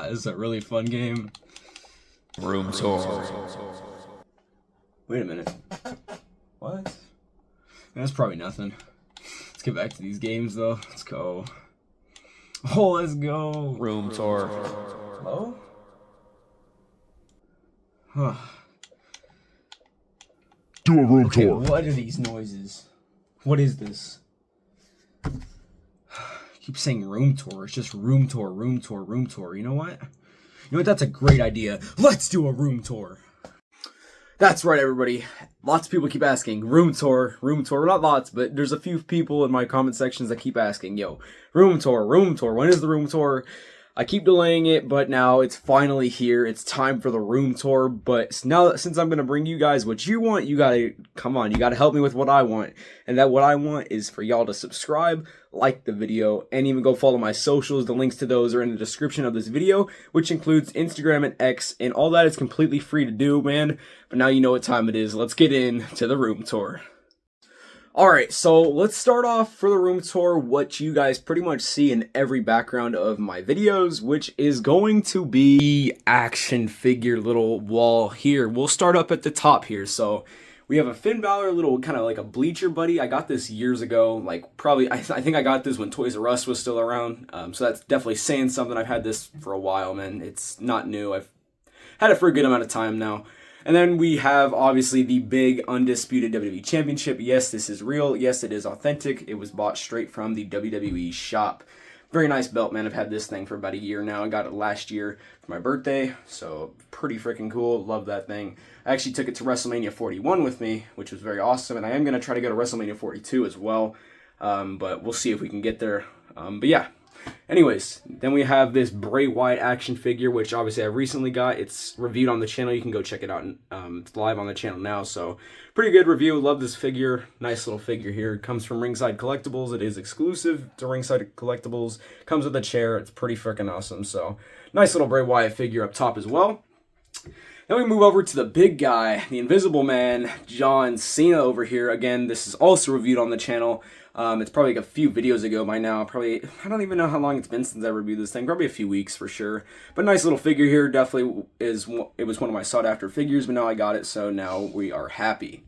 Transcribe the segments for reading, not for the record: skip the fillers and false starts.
Is that really a fun game? Room tour. Wait a minute. What? That's probably nothing. Let's get back to these games though. Let's go. Oh, let's go. Room tour. Hello? Huh. Do a room Okay, tour. what are these noises? What is this? I keep saying room tour. It's just room tour, room tour, room tour. You know what? You know what? That's a great idea. Let's do a room tour. That's right, everybody. Lots of people keep asking, room tour, room tour. Not lots, but there's a few people in my comment sections that keep asking, yo, room tour, when is the room tour? I keep delaying it, but now it's finally here. It's time for the room tour. But now, since I'm going to bring you guys what you want, you got to, come on, you got to help me with what I want. And that what I want is for y'all to subscribe, like the video, and even go follow my socials. The links to those are in the description of this video, which includes Instagram and X, and all that is completely free to do, man. But now you know what time it is. Let's get into the room tour. Alright, so let's start off for the room tour what you guys pretty much see in every background of my videos, which is going to be action figure little wall here. We'll start up at the top here. So we have a Finn Balor little kind of like a bleacher buddy. I got this years ago, like probably, I think I got this when Toys R Us was still around. So that's definitely saying something. I've had this for a while, man. It's not new. I've had it for a good amount of time now. And then we have, obviously, the big, undisputed WWE Championship. Yes, this is real. Yes, it is authentic. It was bought straight from the WWE shop. Very nice belt, man. I've had this thing for about a year now. I got it last year for my birthday, so pretty freaking cool. Love that thing. I actually took it to WrestleMania 41 with me, which was very awesome. And I am going to try to go to WrestleMania 42 as well, but we'll see if we can get there. But yeah. Anyways, then we have this Bray Wyatt action figure, which obviously I recently got. It's reviewed on the channel. You can go check it out. It's live on the channel now, so pretty good review. Love this figure. Nice little figure here. It comes from Ringside Collectibles. It is exclusive to Ringside Collectibles. Comes with a chair. It's pretty freaking awesome. So nice little Bray Wyatt figure up top as well. Then we move over to the big guy, the Invisible Man, John Cena over here. Again, this is also reviewed on the channel. It's probably like a few videos ago by now. I don't even know how long it's been since I reviewed this thing. Probably a few weeks for sure. But nice little figure here. Definitely it was one of my sought after figures, but now I got it, so now we are happy.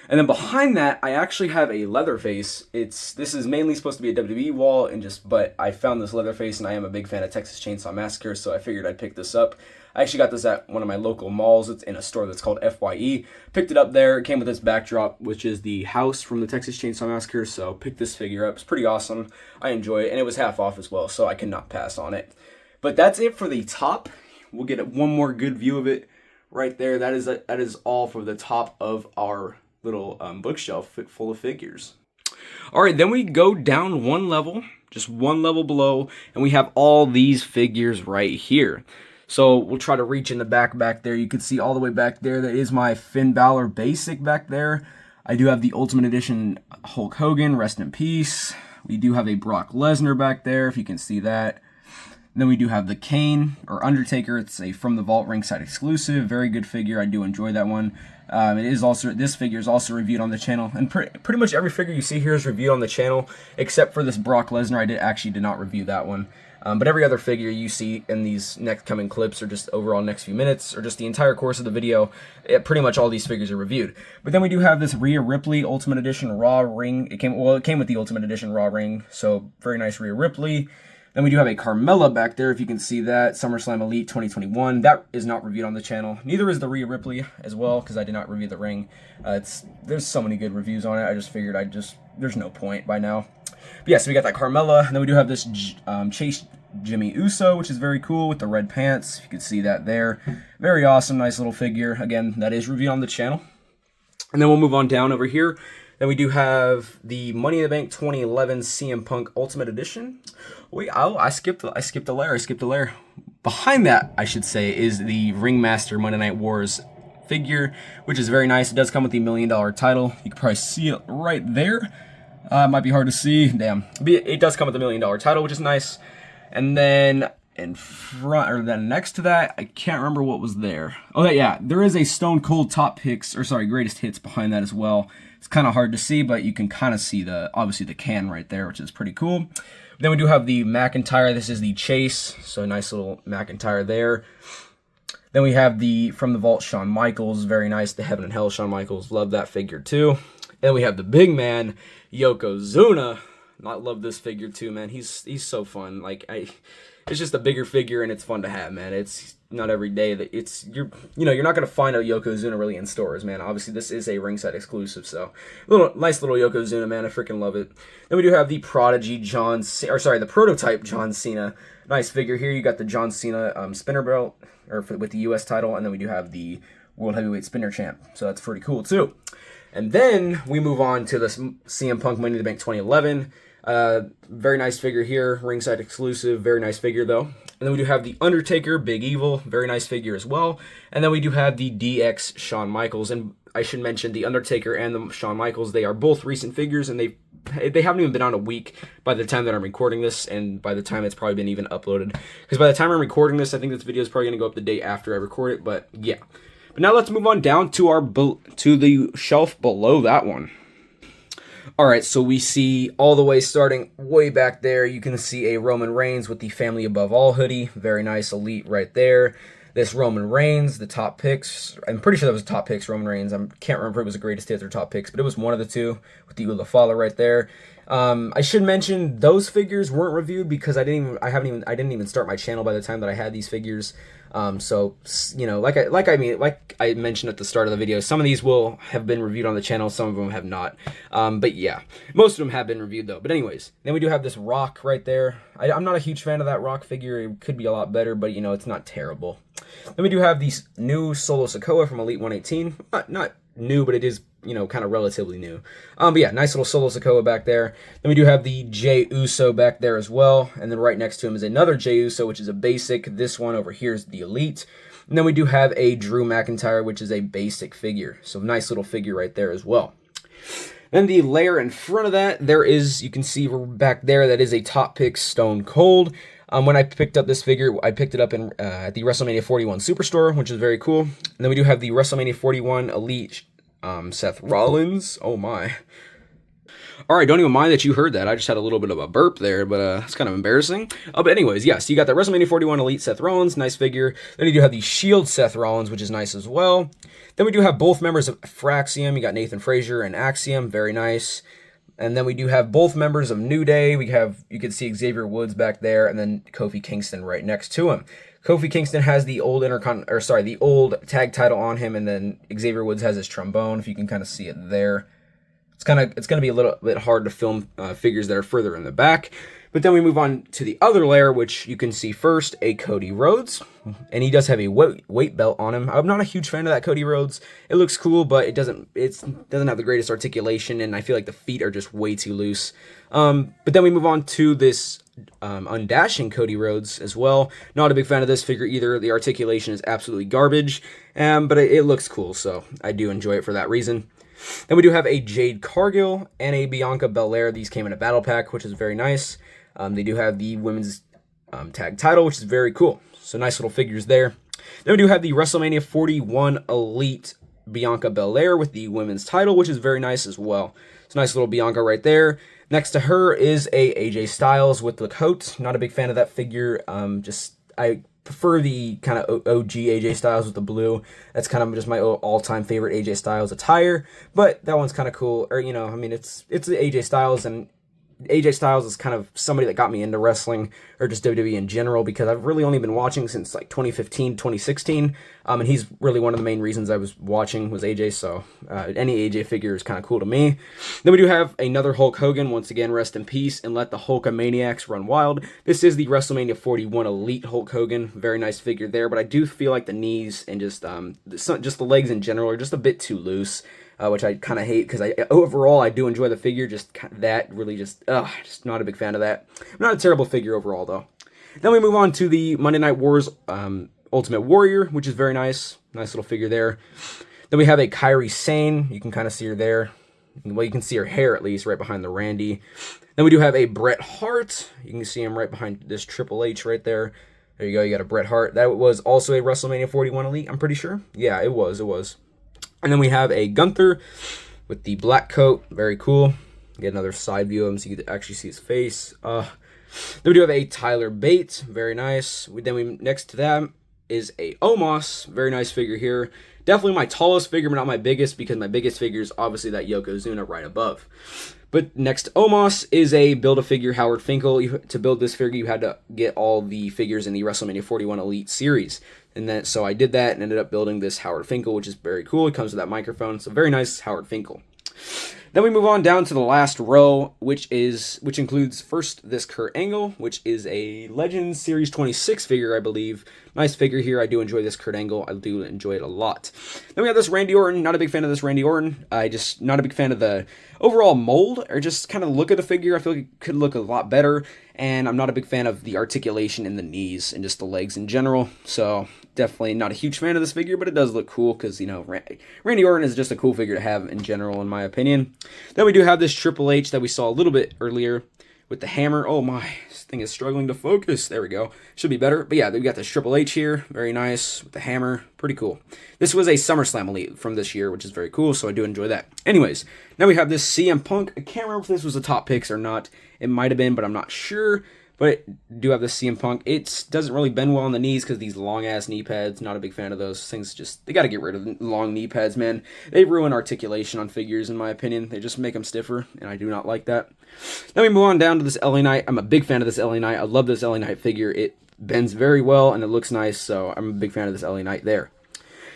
And then behind that, I actually have a Leatherface. This is mainly supposed to be a WWE wall, but I found this Leatherface, and I am a big fan of Texas Chainsaw Massacre, so I figured I'd pick this up. I actually got this at one of my local malls. It's in a store that's called FYE. Picked it up there. It came with this backdrop, which is the house from the Texas Chainsaw Massacre, so picked this figure up. It's pretty awesome. I enjoy it, and it was half off as well, so I cannot pass on it. But that's it for the top. We'll get one more good view of it right there. That is all for the top of our little bookshelf full of figures. All right, then we go down one level, just one level below, and we have all these figures right here. So we'll try to reach in the back there. You can see all the way back there. That is my Finn Balor basic back there. I do have the Ultimate Edition Hulk Hogan, rest in peace. We do have a Brock Lesnar back there, if you can see that. Then we do have the Kane, or Undertaker. It's a From the Vault Ringside exclusive. Very good figure. I do enjoy that one. This figure is also reviewed on the channel. And pretty much every figure you see here is reviewed on the channel, except for this Brock Lesnar. I did not review that one. But every other figure you see in these next coming clips, or just overall next few minutes, or just the entire course of the video, pretty much all these figures are reviewed. But then we do have this Rhea Ripley Ultimate Edition Raw ring. It came with the Ultimate Edition Raw ring, so very nice Rhea Ripley. Then we do have a Carmella back there, if you can see that. SummerSlam Elite 2021. That is not reviewed on the channel. Neither is the Rhea Ripley as well, because I did not review the ring. There's so many good reviews on it. I just figured there's no point by now. But yeah, so we got that Carmella. And then we do have this Chase Jimmy Uso, which is very cool with the red pants. You can see that there. Very awesome, nice little figure. Again, that is reviewed on the channel. And then we'll move on down over here. Then we do have the Money in the Bank 2011 CM Punk Ultimate Edition. Wait, I skipped a layer. Behind that, I should say, is the Ringmaster Monday Night Wars figure, which is very nice. It does come with the $1 Million title. You can probably see it right there. It might be hard to see. Damn. But it does come with the $1 Million title, which is nice. And then in front, or then next to that, I can't remember what was there. Oh, yeah, there is a Stone Cold Greatest Hits behind that as well. It's kind of hard to see, but you can kind of see obviously the can right there, which is pretty cool. Then we do have the McIntyre. This is the Chase, so nice little McIntyre there. Then we have from the vault, Shawn Michaels. Very nice. The Heaven and Hell Shawn Michaels. Love that figure too. And then we have the big man, Yokozuna. I love this figure too, man. He's so fun. Like it's just a bigger figure and it's fun to have, man. It's not every day that you're not gonna find a Yokozuna really in stores, man. Obviously this is a ringside exclusive, so nice little Yokozuna, man. I freaking love it. Then we do have the Prodigy the prototype John Cena. Nice figure here. You got the John Cena spinner belt with the U.S. title, and then we do have the World Heavyweight Spinner Champ. So that's pretty cool too. And then we move on to the CM Punk Money in the Bank 2011. Very nice figure here, ringside exclusive. Very nice figure though. And then we do have the Undertaker, Big Evil, very nice figure as well. And then we do have the DX Shawn Michaels. And I should mention the Undertaker and the Shawn Michaels. They are both recent figures, and they haven't even been on a week by the time that I'm recording this, and by the time it's probably been even uploaded. Because by the time I'm recording this, I think this video is probably going to go up the day after I record it. But yeah. But now let's move on down to to the shelf below that one. Alright, so we see all the way starting way back there, you can see a Roman Reigns with the Family Above All hoodie. Very nice, elite right there. This Roman Reigns, the top picks. I'm pretty sure that was top picks, Roman Reigns. I can't remember if it was the greatest hits or top picks, but it was one of the two with the Ula Fala right there. I should mention those figures weren't reviewed because I didn't even start my channel by the time that I had these figures. So you know, like I mentioned at the start of the video, some of these will have been reviewed on the channel, some of them have not. But yeah, most of them have been reviewed though. But anyways, then we do have this Rock right there. I'm not a huge fan of that Rock figure. It could be a lot better, but you know, it's not terrible. Then we do have these new Solo Sikoa from Elite 118. Not new, but it is, you know, kind of relatively new. But yeah, nice little Solo Sikoa back there. Then we do have the Jey Uso back there as well. And then right next to him is another Jey Uso, which is a basic. This one over here is the Elite. And then we do have a Drew McIntyre, which is a basic figure. So nice little figure right there as well. Then the layer in front of that, there is, you can see back there, that is a Top Pick Stone Cold. When I picked up this figure, I picked it up at the WrestleMania 41 Superstore, which is very cool. And then we do have the WrestleMania 41 Elite Seth Rollins. Oh my. Alright, don't even mind that you heard that. I just had a little bit of a burp there, but it's kind of embarrassing. But anyways, yeah, so you got the WrestleMania 41 Elite Seth Rollins, nice figure. Then you do have the Shield Seth Rollins, which is nice as well. Then we do have both members of Fraxium. You got Nathan Frazier and Axiom, very nice. And then we do have both members of New Day. You can see Xavier Woods back there, and then Kofi Kingston right next to him. Kofi Kingston has the old the old tag title on him, and then Xavier Woods has his trombone, if you can kind of see it there. It's going to be a little bit hard to film figures that are further in the back. But then we move on to the other layer, which you can see first, a Cody Rhodes. And he does have a weight belt on him. I'm not a huge fan of that Cody Rhodes. It looks cool, but it doesn't have the greatest articulation, and I feel like the feet are just way too loose. But then we move on to this undashing Cody Rhodes as well. Not a big fan of this figure either. The articulation is absolutely garbage, but it looks cool, so I do enjoy it for that reason. Then we do have a Jade Cargill and a Bianca Belair. These came in a battle pack, which is very nice. They do have the women's tag title, which is very cool. So nice little figures there. Then we do have the WrestleMania 41 Elite Bianca Belair with the women's title, which is very nice as well. It's a nice little Bianca right there. Next to her is a AJ Styles with the coat. Not a big fan of that figure. I prefer the kind of OG AJ Styles with the blue. That's kind of just my all-time favorite AJ Styles attire. But that one's kind of cool. Or, you know, I mean, it's AJ Styles, and AJ Styles is kind of somebody that got me into wrestling, or just WWE in general, because I've really only been watching since like 2015, 2016, and he's really one of the main reasons I was watching was AJ, so any AJ figure is kind of cool to me. Then we do have another Hulk Hogan, once again, rest in peace, and let the Hulkamaniacs run wild. This is the WrestleMania 41 Elite Hulk Hogan, very nice figure there, but I do feel like the knees and just the legs in general are just a bit too loose. Which I kind of hate, because overall I do enjoy the figure, just not a big fan of that. Not a terrible figure overall though. Then we move on to the Monday Night Wars Ultimate Warrior, which is very nice. Nice little figure there. Then we have a Kairi Sane. You can kind of see her there. Well, you can see her hair at least right behind the Randy. Then we do have a Bret Hart. You can see him right behind this Triple H right there. There you go, you got a Bret Hart. That was also a WrestleMania 41 Elite, I'm pretty sure. Yeah, it was. And then we have a Gunther with the black coat. Very cool. Get another side view of him so you can actually see his face. Then we do have a Tyler Bate, very nice. Next to that is a Omos, very nice figure here. Definitely my tallest figure, but not my biggest, because my biggest figure is obviously that Yokozuna right above. But next to Omos is a Build-A-Figure Howard Finkel. To build this figure, you had to get all the figures in the WrestleMania 41 Elite series. So I did that and ended up building this Howard Finkel, which is very cool. It comes with that microphone, so very nice Howard Finkel. Then we move on down to the last row, which includes first this Kurt Angle, which is a Legends Series 26 figure, I believe. Nice figure here. I do enjoy this Kurt Angle. I do enjoy it a lot. Then we have this Randy Orton. Not a big fan of this Randy Orton. Not a big fan of the overall mold, or just kind of look at the figure. I feel like it could look a lot better. And I'm not a big fan of the articulation in the knees and just the legs in general. So definitely not a huge fan of this figure, but it does look cool because, you know, Randy Orton is just a cool figure to have in general, in my opinion. Then we do have this Triple H that we saw a little bit earlier with the hammer. Oh my, this thing is struggling to focus. There we go. Should be better. But yeah, we got this Triple H here. Very nice with the hammer. Pretty cool. This was a SummerSlam Elite from this year, which is very cool, so I do enjoy that. Anyways, now we have this CM Punk. I can't remember if this was the top picks or not. It might have been, but I'm not sure. But I do have this CM Punk. It doesn't really bend well on the knees because these long-ass knee pads. Not a big fan of those things. They got to get rid of the long knee pads, man. They ruin articulation on figures, in my opinion. They just make them stiffer, and I do not like that. Then we move on down to this LA Knight. I'm a big fan of this LA Knight. I love this LA Knight figure. It bends very well, and it looks nice, so I'm a big fan of this LA Knight there.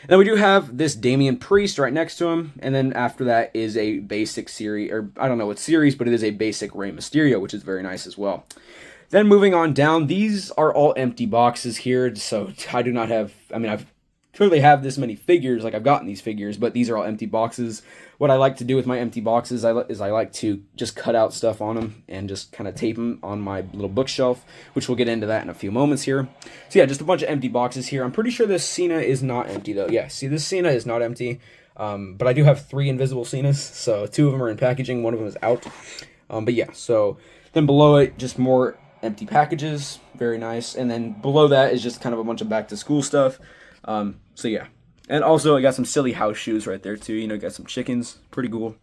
And then we do have this Damian Priest right next to him, and then after that is a basic series, or I don't know what series, but it is a basic Rey Mysterio, which is very nice as well. Then moving on down, these are all empty boxes here, so I do not have, I've clearly have this many figures, like I've gotten these figures, but these are all empty boxes. What I like to do with my empty boxes is I like to just cut out stuff on them and just kind of tape them on my little bookshelf, which we'll get into that in a few moments here. So yeah, just a bunch of empty boxes here. I'm pretty sure this Cena is not empty though. Yeah, see, this Cena is not empty, but I do have 3 invisible Cenas, so 2 of them are in packaging, 1 of them is out. But yeah, so then below it, just more empty packages, very nice, and then below that is just kind of a bunch of back to school stuff. So yeah, and also I got some silly house shoes right there too, you know, got some chickens, pretty cool.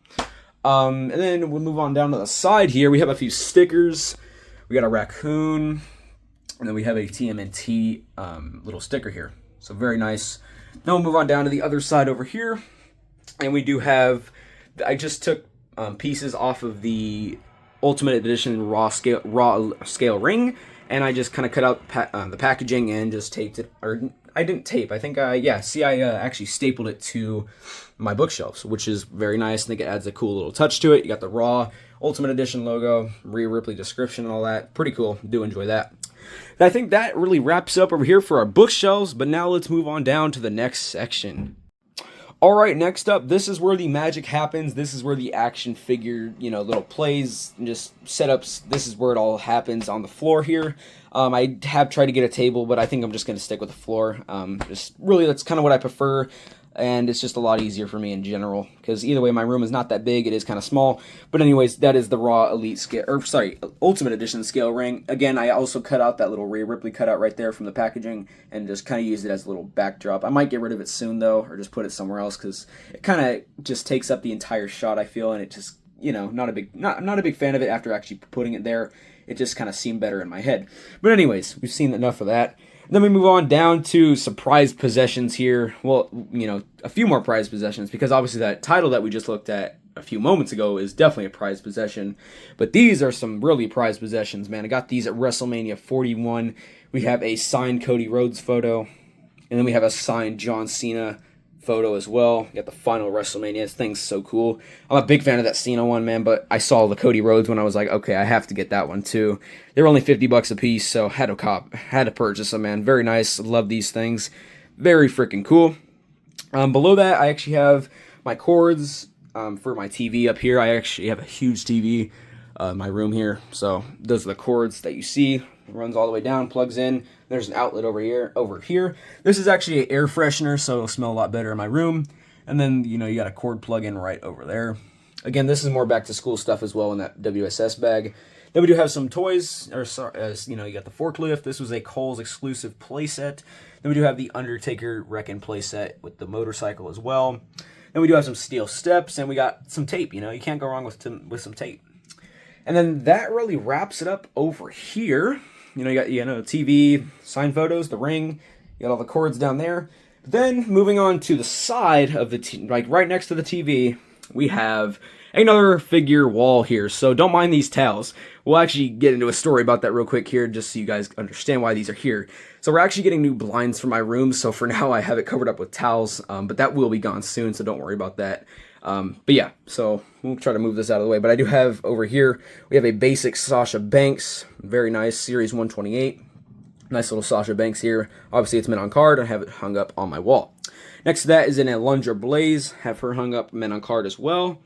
And then we'll move on down to the side here. We have a few stickers. We got a raccoon, and then we have a TMNT little sticker here, so very nice. Then we'll move on down to the other side over here, and we do have, I just took pieces off of the Ultimate Edition raw scale ring, and I just kind of cut out the packaging and just taped it, or I didn't tape, I think I actually stapled it to my bookshelves, which is very nice. I think it adds a cool little touch to it. You got the raw Ultimate Edition logo, Rhea Ripley description and all that, pretty cool, do enjoy that. And I think that really wraps up over here for our bookshelves, but now let's move on down to the next section. Alright, next up, this is where the magic happens. This is where the action figure, you know, little plays and just setups, this is where it all happens on the floor here. I have tried to get a table, but I think I'm just going to stick with the floor. Just really, that's kind of what I prefer, and it's just a lot easier for me in general, because either way, my room is not that big, it is kind of small. But anyways, that is the raw elite scale, Ultimate Edition scale ring. Again, I also cut out that little Rhea Ripley cutout right there from the packaging, and just kind of used it as a little backdrop. I might get rid of it soon though, or just put it somewhere else, because it kind of just takes up the entire shot, I feel, and it just, you know, not a big fan of it after actually putting it there. It just kind of seemed better in my head. But anyways, we've seen enough of that. Then we move on down to surprise possessions here. Well, you know, a few more prized possessions, because obviously that title that we just looked at a few moments ago is definitely a prized possession. But these are some really prized possessions, man. I got these at WrestleMania 41. We have a signed Cody Rhodes photo, and then we have a signed John Cena photo as well. You got the final WrestleMania. This thing's so cool. I'm a big fan of that Cena one, man, but I saw the Cody Rhodes one. I was like, okay, I have to get that one too. They were only $50 a piece, so had to purchase them, man. Very nice. Love these things. Very freaking cool. Below that, I actually have my cords for my TV up here. I actually have a huge TV in my room here, so those are the cords that you see. It runs all the way down, plugs in. There's an outlet over here. This is actually an air freshener, so it'll smell a lot better in my room. And then, you know, you got a cord plug in right over there. Again, this is more back to school stuff as well in that WSS bag. Then we do have some toys, you know, you got the forklift. This was a Kohl's exclusive playset. Then we do have the Undertaker Wreck-In playset with the motorcycle as well. Then we do have some steel steps, and we got some tape. You know, you can't go wrong with some tape. And then that really wraps it up over here. You know, you got TV, signed photos, the ring, you got all the cords down there. Then moving on to the side of the like right next to the TV, we have another figure wall here. So don't mind these towels. We'll actually get into a story about that real quick here, just so you guys understand why these are here. So we're actually getting new blinds for my room. So for now, I have it covered up with towels, but that will be gone soon. So don't worry about that. But yeah, so we'll try to move this out of the way. But I do have over here, we have a basic Sasha Banks, very nice, Series 128. Nice little Sasha Banks here. Obviously, it's mint on card. I have it hung up on my wall. Next to that is an Alundra Blaze. Have her hung up mint on card as well.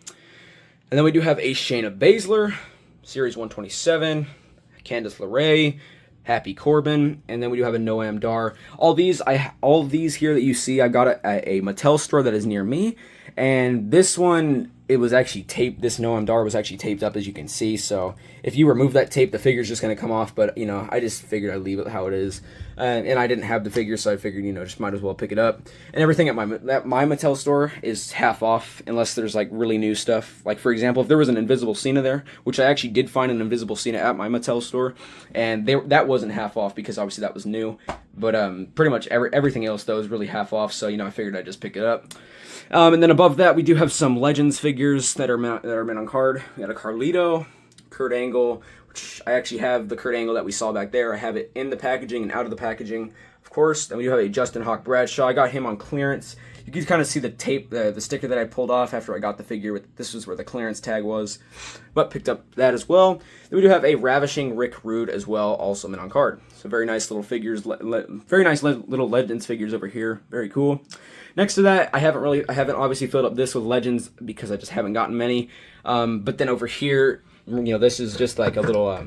And then we do have a Shayna Baszler, Series 127, Candice LeRae, Happy Corbin, and then we do have a Noam Dar. All these here that you see, I got at a Mattel store that is near me. And this one, it was actually taped. This Noam Dar was actually taped up, as you can see. So if you remove that tape, the figure's just going to come off. But, you know, I just figured I'd leave it how it is. And I didn't have the figure, so I figured, you know, just might as well pick it up. And everything at my Mattel store is half off, unless there's, like, really new stuff. Like, for example, if there was an Invisible Cena there, which I actually did find an Invisible Cena at my Mattel store, and that wasn't half off because, obviously, that was new. But pretty much everything else, though, is really half off, so, you know, I figured I'd just pick it up. And then above that, we do have some Legends figures that are mint on card. We got a Carlito, Kurt Angle, which I actually have the Kurt Angle that we saw back there. I have it in the packaging and out of the packaging, of course. Then we do have a Justin Hawk Bradshaw. I got him on clearance. You can kind of see the tape, the sticker that I pulled off after I got the figure. This was where the clearance tag was, but picked up that as well. Then we do have a Ravishing Rick Rude as well, also mint on card. So very nice little figures, very nice little Legends figures over here. Very cool. Next to that, I haven't obviously filled up this with Legends because I just haven't gotten many. But then over here, you know, this is just like a little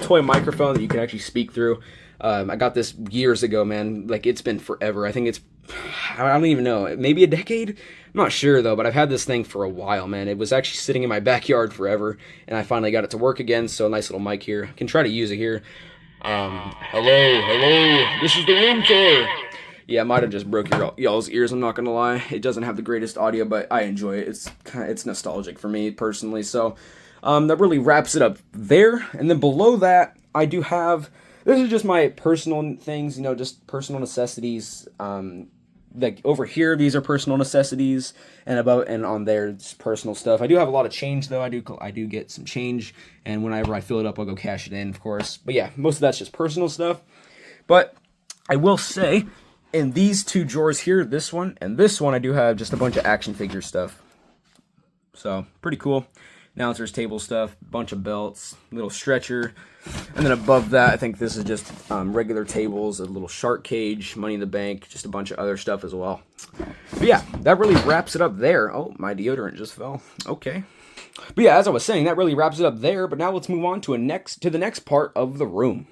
toy microphone that you can actually speak through. I got this years ago, man. Like, it's been forever. I think I don't even know, maybe a decade? I'm not sure, though, but I've had this thing for a while, man. It was actually sitting in my backyard forever, and I finally got it to work again, so a nice little mic here. I can try to use it here. Hello, this is the room tour. Yeah, I might have just broke y'all's ears, I'm not gonna lie. It doesn't have the greatest audio, but I enjoy it. It's nostalgic for me, personally, so that really wraps it up there. And then below that, I do have, this is just my personal things, you know, just personal necessities. Like over here, these are personal necessities, and on there, it's personal stuff. I do have a lot of change, though. I do get some change, and whenever I fill it up, I'll go cash it in, of course. But yeah, most of that's just personal stuff. But I will say, in these two drawers here, this one and this one, I do have just a bunch of action figure stuff. So pretty cool. Announcer's table stuff, bunch of belts, little stretcher, and then above that, I think this is just regular tables, a little shark cage, Money in the Bank, just a bunch of other stuff as well. But yeah, that really wraps it up there. Oh, my deodorant just fell. Okay. But yeah, as I was saying, that really wraps it up there. But now let's move on to the next part of the room.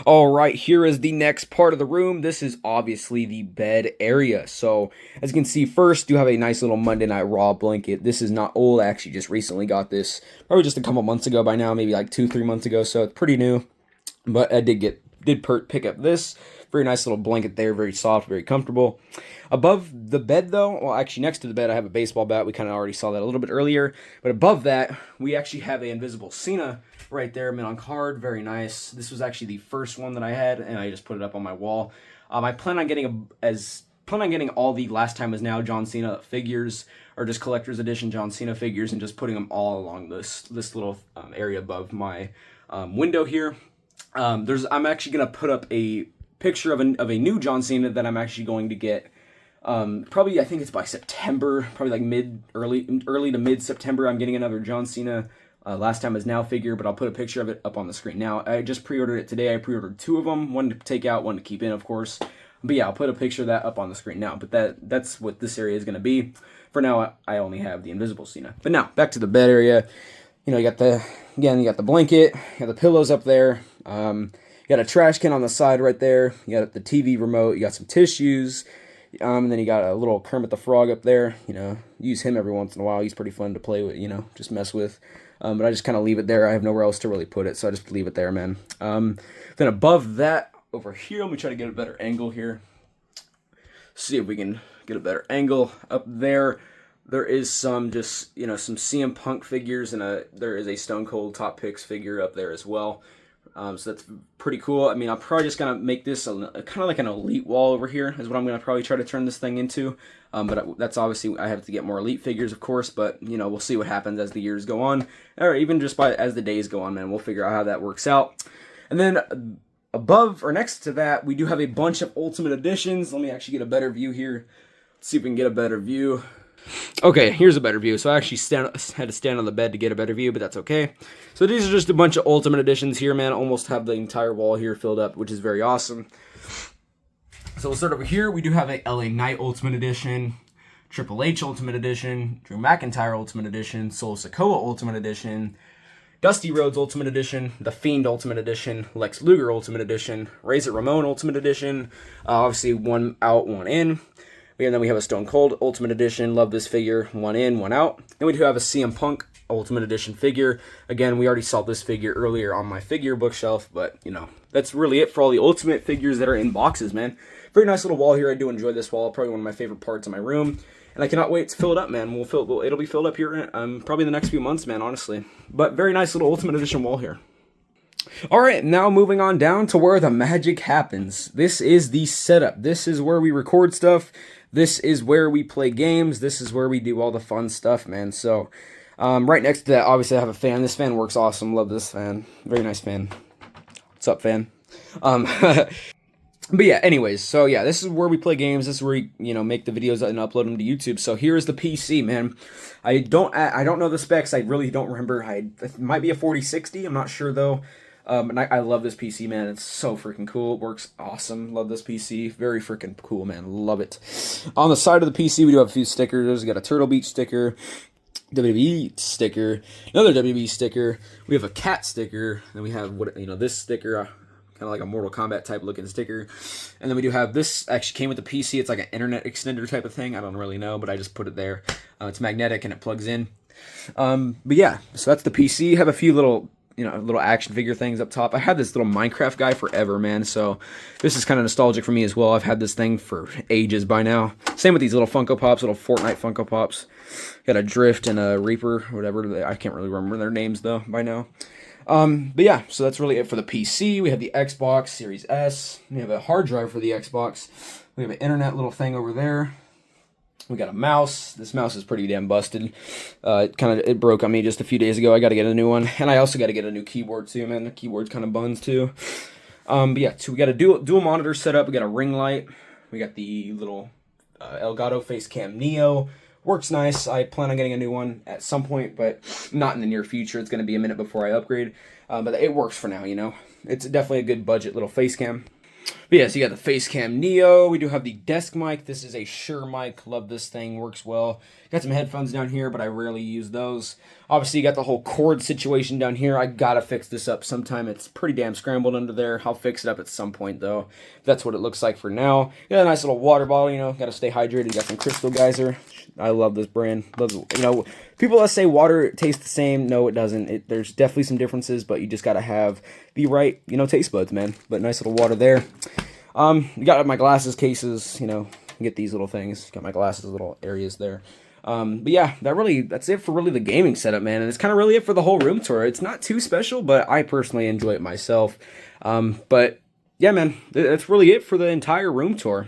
All right, here is the next part of the room. This is obviously the bed area. So, as you can see, first, you have a nice little Monday Night Raw blanket. This is not old. I actually just recently got this, probably just a couple months ago by now, maybe like 2-3 months ago. So, it's pretty new. But I did pick up this. Very nice little blanket there. Very soft, very comfortable. Above the bed, though, well, actually, next to the bed, I have a baseball bat. We kind of already saw that a little bit earlier. But above that, we actually have an Invisible Cena right there, mint on card. Very nice. This was actually the first one that I had, and I just put it up on my wall. I plan on getting all the Last Time Is Now John Cena figures, or just collector's edition John Cena figures, and just putting them all along this little area above my window here. I'm actually gonna put up a picture of a new John Cena that I'm actually going to get. Probably, I think it's by September, probably like early to mid September. I'm getting another John Cena Last Time Is Now figure, but I'll put a picture of it up on the screen now. I just pre-ordered it today. I pre-ordered 2 of them, one to take out, one to keep in, of course. But yeah, I'll put a picture of that up on the screen now. But that's what this area is going to be. For now, I only have the Invisible Cena. But now, back to the bed area. You know, you got the blanket, you got the pillows up there. You got a trash can on the side right there. You got the TV remote. You got some tissues. And then you got a little Kermit the Frog up there. You know, use him every once in a while. He's pretty fun to play with, you know, just mess with. But I just kind of leave it there. I have nowhere else to really put it, so I just leave it there, man. Then above that, over here, let me try to get a better angle here. See if we can get a better angle up there. There is some just, you know, some CM Punk figures, and there is a Stone Cold Top Picks figure up there as well. So that's pretty cool. I mean, I'm probably just going to make this kind of like an elite wall over here is what I'm going to probably try to turn this thing into. But that's obviously, I have to get more elite figures, of course, but, you know, we'll see what happens as the years go on, or even just as the days go on, man. We'll figure out how that works out. And then above, or next to that, we do have a bunch of Ultimate Editions. Let me actually get a better view here. Let's see if we can get a better view. Okay, here's a better view. So I actually had to stand on the bed to get a better view, but that's okay. So these are just a bunch of Ultimate Editions here, man. Almost have the entire wall here filled up, which is very awesome. So we'll start over here. We do have a LA Knight Ultimate Edition, Triple H Ultimate Edition, Drew McIntyre Ultimate Edition, Solo Sikoa Ultimate Edition, Dusty Rhodes Ultimate Edition, The Fiend Ultimate Edition, Lex Luger Ultimate Edition, Razor Ramon Ultimate Edition, obviously one out, one in. And then we have a Stone Cold Ultimate Edition. Love this figure. One in, one out. Then we do have a CM Punk Ultimate Edition figure. Again, we already saw this figure earlier on my figure bookshelf, but, you know, that's really it for all the Ultimate figures that are in boxes, man. Very nice little wall here. I do enjoy this wall. Probably one of my favorite parts of my room. And I cannot wait to fill it up, man. It'll be filled up here probably in the next few months, man, honestly. But very nice little Ultimate Edition wall here. Alright, now moving on down to where the magic happens. This is the setup. This is where we record stuff. This is where we play games. This is where we do all the fun stuff, man. So, right next to that, obviously I have a fan. This fan works awesome. Love this fan. Very nice fan. What's up, fan? But yeah, anyways, so yeah, this is where we play games. This is where we, you know, make the videos and upload them to YouTube. So here's the PC, man. I don't know the specs. I really don't remember. It might be a 4060. I'm not sure though. And I love this PC, man. It's so freaking cool. It works awesome. Love this PC. Very freaking cool, man. Love it. On the side of the PC, we do have a few stickers. We got a Turtle Beach sticker, WWE sticker, another WWE sticker. We have a cat sticker. Then we have this sticker, kind of like a Mortal Kombat type looking sticker. And then we do have this. Actually came with the PC. It's like an internet extender type of thing. I don't really know, but I just put it there. It's magnetic and it plugs in. But yeah, so that's the PC. Have a few little action figure things up top. I had this little Minecraft guy forever, man, so this is kind of nostalgic for me as well. I've had this thing for ages by now. Same with these little Funko Pops, little Fortnite Funko Pops. Got a Drift and a Reaper, or whatever. I can't really remember their names, though, by now. But yeah, so that's really it for the PC. We have the Xbox Series S. We have a hard drive for the Xbox. We have an internet thing over there. We got a mouse. This mouse is pretty damn busted. It broke on me just a few days ago. I got to get a new one. And I also got to get a new keyboard too, man. The keyboard's kind of buns too. But yeah, so we got a dual monitor setup. We got a ring light. We got the little Elgato Facecam Neo. Works nice. I plan on getting a new one at some point, but not in the near future. It's going to be a minute before I upgrade. But it works for now, you know. It's definitely a good budget little face cam. But yeah, so you got the Facecam Neo. We do have the desk mic. This is a Shure mic. Love this thing. Works well. Got some headphones down here, but I rarely use those. Obviously, you got the whole cord situation down here. I gotta fix this up sometime. It's pretty damn scrambled under there. I'll fix it up at some point, though. That's what it looks like for now. You got a nice little water bottle, you know. Gotta stay hydrated. You got some Crystal Geyser. I love this brand. People that say water tastes the same. No, it doesn't. There's definitely some differences, but you just gotta have the right, taste buds, man. But nice little water there. You got my glasses cases, get these little things. Got my glasses little areas there. But yeah, that's it for really the gaming setup, man. And it's kind of really it for the whole room tour. It's not too special, but I personally enjoy it myself. But yeah, man, that's really it for the entire room tour.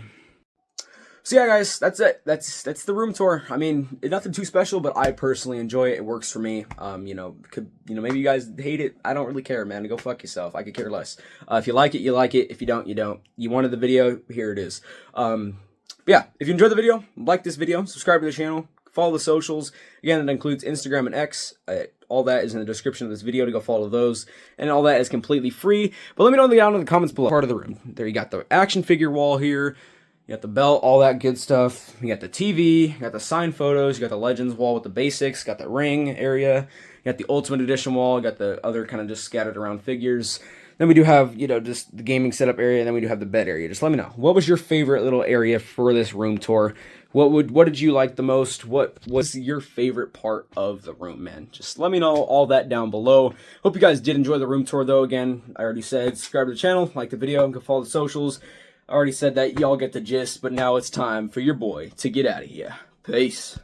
So yeah, guys, that's it. That's the room tour. I mean, nothing too special, but I personally enjoy it. It works for me. Maybe you guys hate it. I don't really care, man. Go fuck yourself. I could care less. If you like it, you like it. If you don't, you don't. You wanted the video, here it is. Yeah, if you enjoyed the video, like this video, subscribe to the channel, follow the socials. Again, that includes Instagram and X. All that is in the description of this video to go follow those. And all that is completely free. But let me know down in the comments below. Part of the room. There you got the action figure wall here. You got the belt, all that good stuff. You got the TV, you got the signed photos, you got the Legends wall with the basics, got the ring area, you got the Ultimate Edition wall, you got the other kind of just scattered around figures. Then we do have, just the gaming setup area, and then we do have the bed area. Just let me know. What was your favorite little area for this room tour? What did you like the most? What was your favorite part of the room, man? Just let me know all that down below. Hope you guys did enjoy the room tour, though. Again, I already said, subscribe to the channel, like the video, and go follow the socials. I already said that, y'all get the gist, but now it's time for your boy to get out of here. Peace.